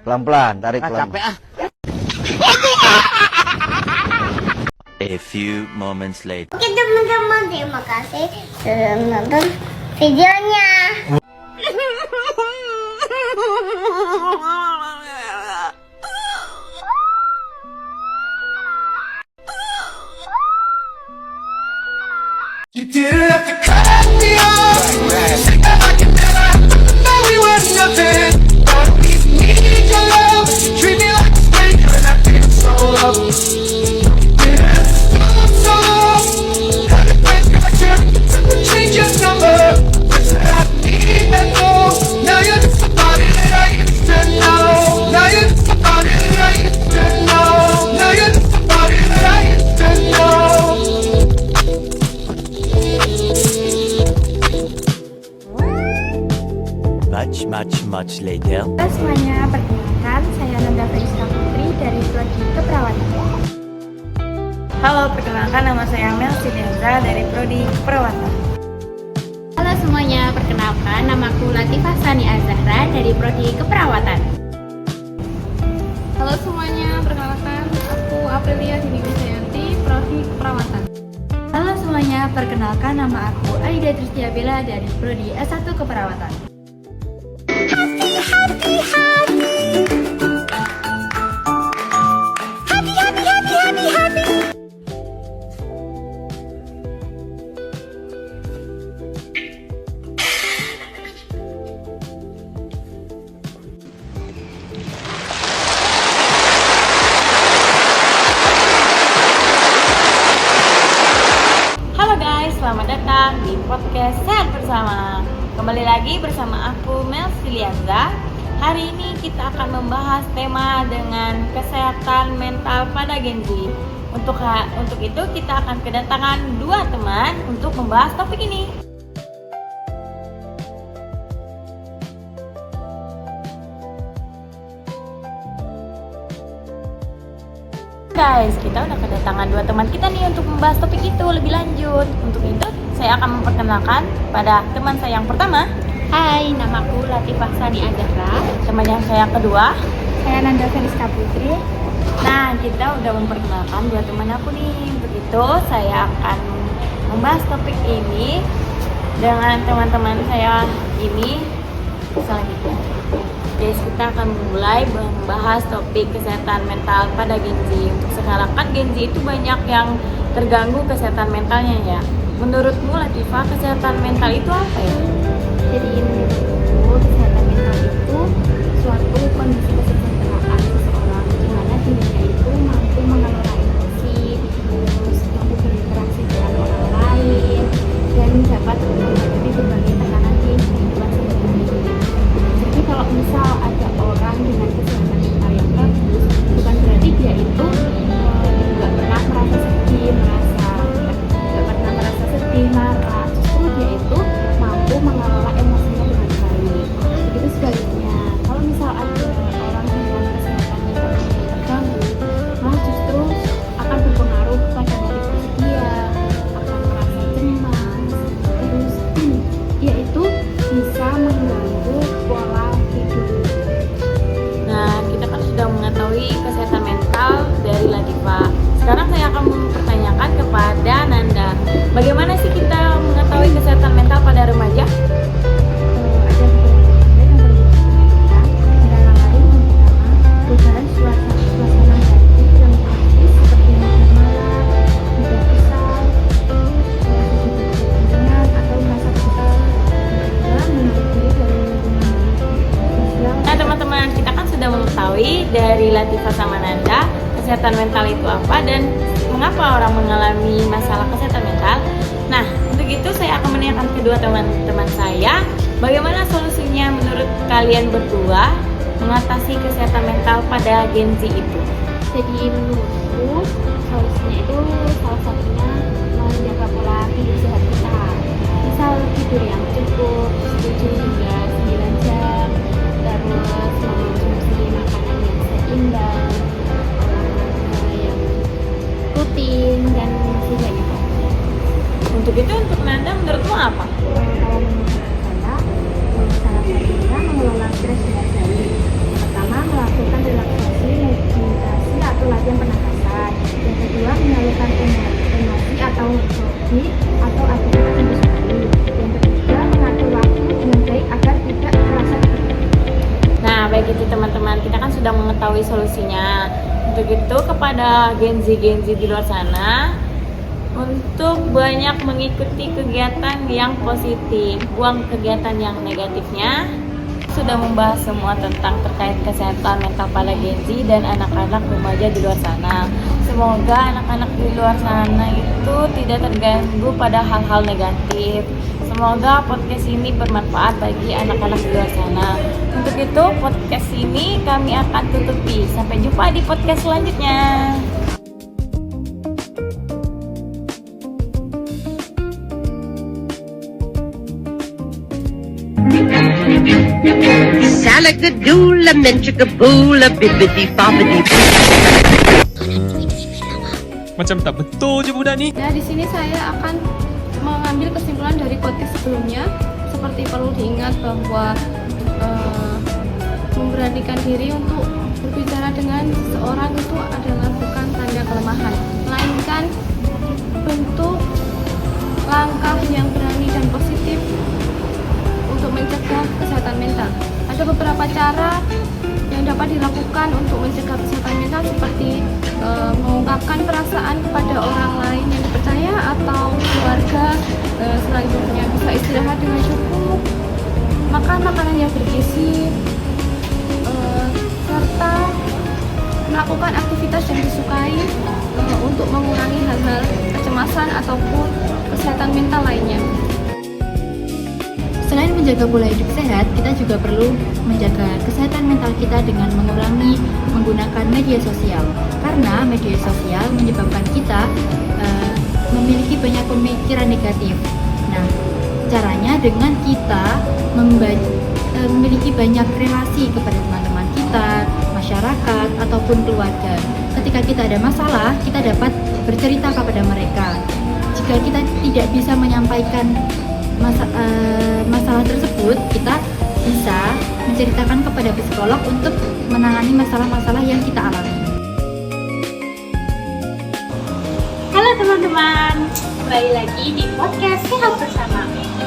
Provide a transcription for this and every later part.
Pelan-pelan, tarik pelan. Capek ah. A few moments later. Oke teman-teman, terima kasih sudah menonton videonya. You didn't have to cut me off. I can never know we were nothing. I don't even need your love. You treat me like a stranger and I feel so low. Didn't have to stop so long. Had to break my turn to change your number. Wish that I need that more. Now you're just somebody that I used to know. Now you're just somebody that I used to know. Now you're just somebody that I used to know. Much later. Halo semuanya, perkenalkan saya Nanda Feliska Putri dari Prodi Keperawatan. Halo, perkenalkan nama saya Mel Sidianza dari Prodi Keperawatan. Halo semuanya, perkenalkan namaku Latifah Sani Azahra dari Prodi Keperawatan. Halo semuanya, perkenalkan aku Aprilia Dini Wijayanti, Prodi Keperawatan. Halo semuanya, perkenalkan nama aku Aida Tristiabella dari Prodi S1 Keperawatan. Halo guys, selamat datang di podcast Sehat Bersama. Kembali lagi bersama aku Mel Silianza. Hari ini kita akan membahas tema dengan kesehatan mental pada Gen Z. Untuk itu kita akan kedatangan dua teman untuk membahas topik ini. Guys, kita udah kedatangan dua teman kita nih untuk membahas topik itu lebih lanjut. Untuk itu, saya akan memperkenalkan pada teman saya yang pertama. Hai, namaku Latifah Sani Azahra. Teman yang saya kedua. Saya Nanda Feliska Putri. Nah, kita udah memperkenalkan dua teman aku nih. Untuk itu, saya akan membahas topik ini dengan teman-teman saya ini selanjutnya. Guys, kita akan mulai membahas topik kesehatan mental pada Gen Z. Untuk sekarang kan Gen Z itu banyak yang terganggu kesehatan mentalnya ya. Menurutmu Latifah, kesehatan mental itu apa ya? Jadi menurutku kesehatan mental itu suatu kondisi kesejahteraan seseorang di mana dirinya itu mampu mengelola emosi, terus mampu berinteraksi dengan orang lain, dan dapat menghadapi berbagai tekanan di kehidupan sehari-hari. Jadi kalau misal ada orang dengan kesehatan mental yang bagus, bukan berarti dia itu nggak pernah merasa sedih, marah. Justru dia itu mampu mengelola emosinya dengan baik. Begitu sebaliknya, kalau misal ada orang dengan kesehatan mental yang terganggu, malah justru akan berpengaruh pada motivasi dia, akan merasa cemas, terus dia itu bisa mengganggu pola hidup. Nah, kita kan sudah mengetahui kesehatan mental dari Latifah. Sekarang saya akan mempertanyakan kepada Nanda, bagaimana sih kita mengetahui kesehatan mental pada remaja? Ada beberapa hal yang perlu diperhatikan, antara lain yang pertama, perubahan suasana hati yang drastis seperti mudah marah, mudah kesal, dengan atau merasa kesal. Kedua, menarik diri dari lingkungan sosial. Nah teman-teman, kita kan sudah mengetahui dari Latifah sama Nanda kesehatan mental itu apa dan mengapa orang mengalami masalah kesehatan mental. Nah, untuk itu saya akan menanyakan kedua teman-teman saya, bagaimana solusinya menurut kalian berdua mengatasi kesehatan mental pada Gen Z itu? Jadi menurutku solusinya itu salah satunya menjaga pola hidup sehat kita. Misal tidur yang cukup 7 hingga 9 jam, terus mengonsumsi makanan yang seimbang, olahraga yang rutin, dan masih banyak lagi. Untuk itu, untuk Nanda menurutmu apa? Kalau menurut saya, salah satunya mengelola stres dengan baik. Pertama, melakukan mengetahui solusinya. Untuk itu kepada Gen Z di luar sana, untuk banyak mengikuti kegiatan yang positif, buang kegiatan yang negatifnya. Sudah membahas semua tentang terkait kesehatan mental pada Gen Z dan anak-anak remaja di luar sana. Semoga anak-anak di luar sana itu tidak terganggu pada hal-hal negatif. Semoga podcast ini bermanfaat bagi anak-anak di luar sana. Untuk itu podcast ini kami akan tutupi. Sampai jumpa di podcast selanjutnya. Salagadoola, menchikaboola, bibbidi bobbidi. Macam tak betul je budak ni. Nah, di sini saya akan mengambil kesimpulan dari podcast sebelumnya. Seperti perlu diingat bahwa memberanikan diri untuk berbicara dengan seseorang itu adalah bukan tanda kelemahan, melainkan bentuk langkah yang berani dan positif untuk mencegah kesehatan mental. Ada beberapa cara yang dapat dilakukan untuk mencegah kesehatan mental, seperti mengungkapkan perasaan kepada orang lain yang dipercaya atau keluarga. Selanjutnya bisa istirahat dengan cukup, makan makanan yang bergizi, serta melakukan aktivitas yang disukai untuk mengurangi hal-hal kecemasan ataupun kesehatan mental lainnya. Selain menjaga pola hidup sehat, kita juga perlu menjaga kesehatan mental kita dengan mengurangi menggunakan media sosial. Karena media sosial menyebabkan kita memiliki banyak pemikiran negatif. Nah, caranya dengan kita memiliki banyak relasi kepada teman-teman kita, masyarakat, ataupun keluarga. Ketika kita ada masalah, kita dapat bercerita kepada mereka. Jika kita tidak bisa menyampaikan masalah tersebut, kita bisa menceritakan kepada psikolog untuk menangani masalah-masalah yang kita alami. Halo teman-teman, kembali lagi di podcast Sehat Bersama.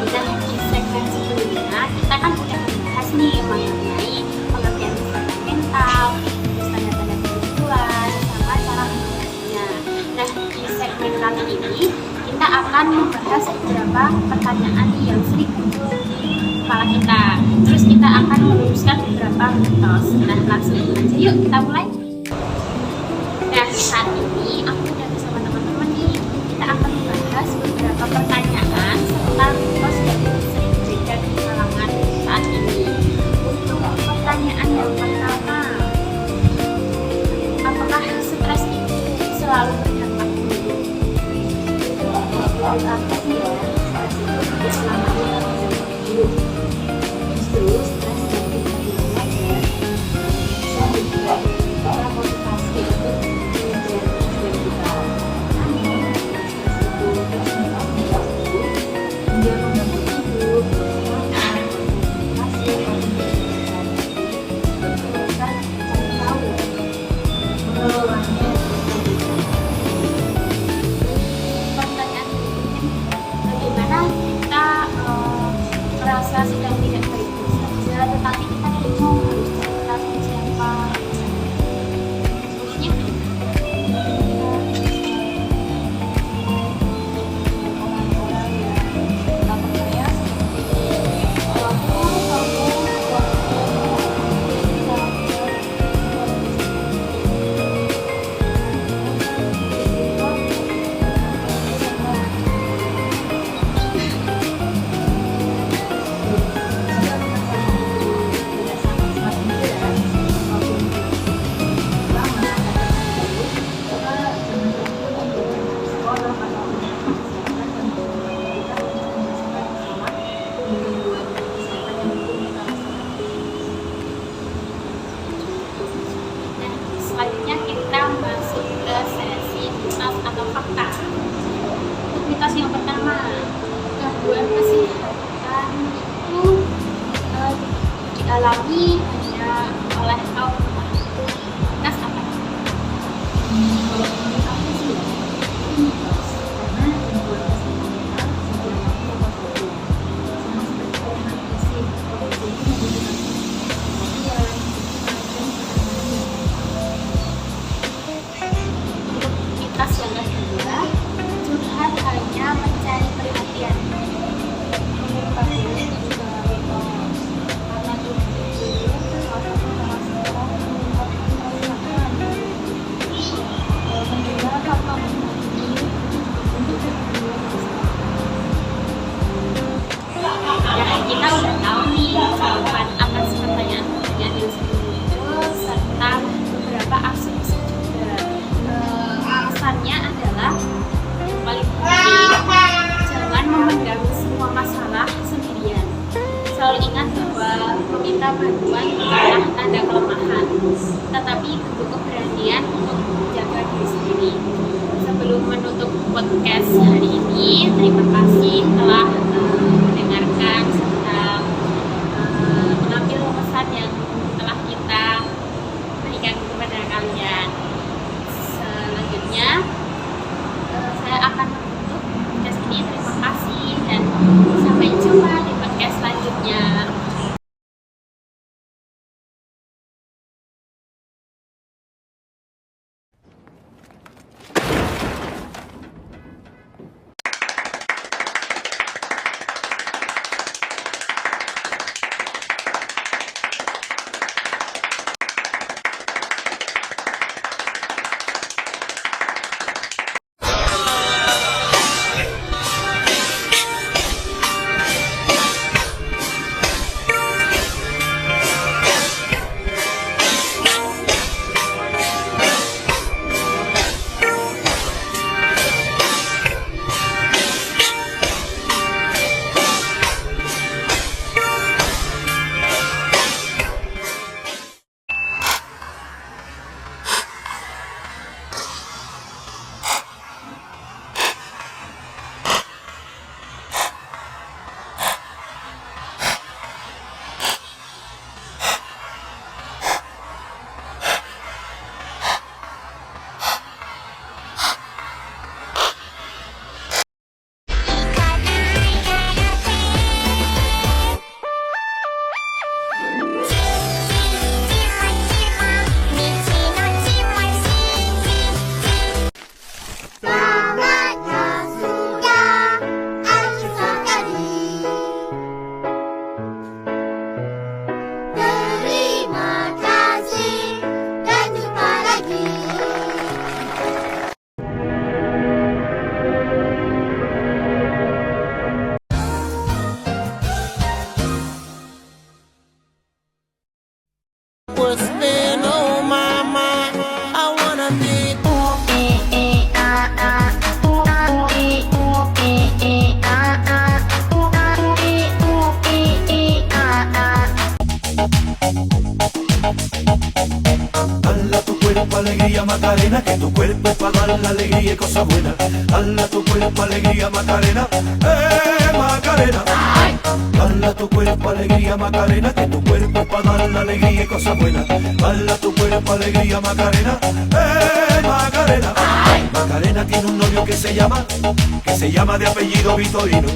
Dan di segmen sebelumnya kita kan udah membahas nih mengenai pengertian kesehatan mental, terus tanda-tanda kebutuhan, sama cara mengatasinya. Nah, di segmen kali ini kita akan membahas beberapa pertanyaan yang sering muncul di kepala kita. Terus kita akan merumuskan beberapa mitos. Nah, langsung aja yuk kita mulai. Nah, saat ini aku udah bersama teman-teman nih. Kita akan membahas beberapa pertanyaan seputar mitos yang sering beredar di kalangan saat ini. Untuk pertanyaan yang pertama, apakah stres itu selalu berdampak buruk? Apa sih ya? Stres itu selamanya buruk. Justru stres yang kita belajar selalu juga kita motivasi untuk mengejar tujuan kita. Namun, stres itu tidak mengganggu, dia mengganggu hidup, kesehatan, motivasi, terus kan cari tahu mengelolanya. Pertanyaan bagaimana kita merasa sedang tidak baik saja, tetapi kita bingung harus cerita sama siapa. Solusinya orang-orang yang kita percaya seperti orang tua, kamu, selanjutnya kita masuk ke sesi mitos atau fakta. Untuk mitos yang pertama, gangguan kesehatan itu dialami hanya oleh kaum lemah. Mitos apa? Kalau menurut aku sih itu mitos, karena gangguan kesehatan mental sebenarnya apa saja, sama seperti depresi, jadi membutuhkan perhatian, kita udah tahu nih jawaban atas pertanyaan-pertanyaan yang sebelum muncul serta beberapa asumsi juga. Pesannya adalah yang paling penting, jangan memendam semua masalah sendirian. Selalu ingat bahwa meminta bantuan bukanlah tanda kelemahan, tetapi bentuk keberanian untuk menjaga diri sendiri. Sebelum menutup podcast hari ini, terima kasih telah mendengarkan serta mengambil pesan yang telah kita berikan kepada kalian. Selanjutnya, saya akan menutup podcast ini. Terima kasih dan sampai jumpa di podcast selanjutnya. Dale a tu cuerpo alegría Macarena, que tu cuerpo es para dar la alegría y cosas buenas. Dale a tu cuerpo alegría Macarena, Macarena. Dale a tu cuerpo alegría Macarena, que tu cuerpo es para dar la alegría y cosas buenas. Dale a tu cuerpo alegría Macarena, Macarena. Macarena tiene un novio que se llama de apellido Vitorino,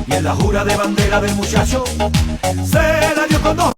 y en la jura de bandera del muchacho se la dio con dos.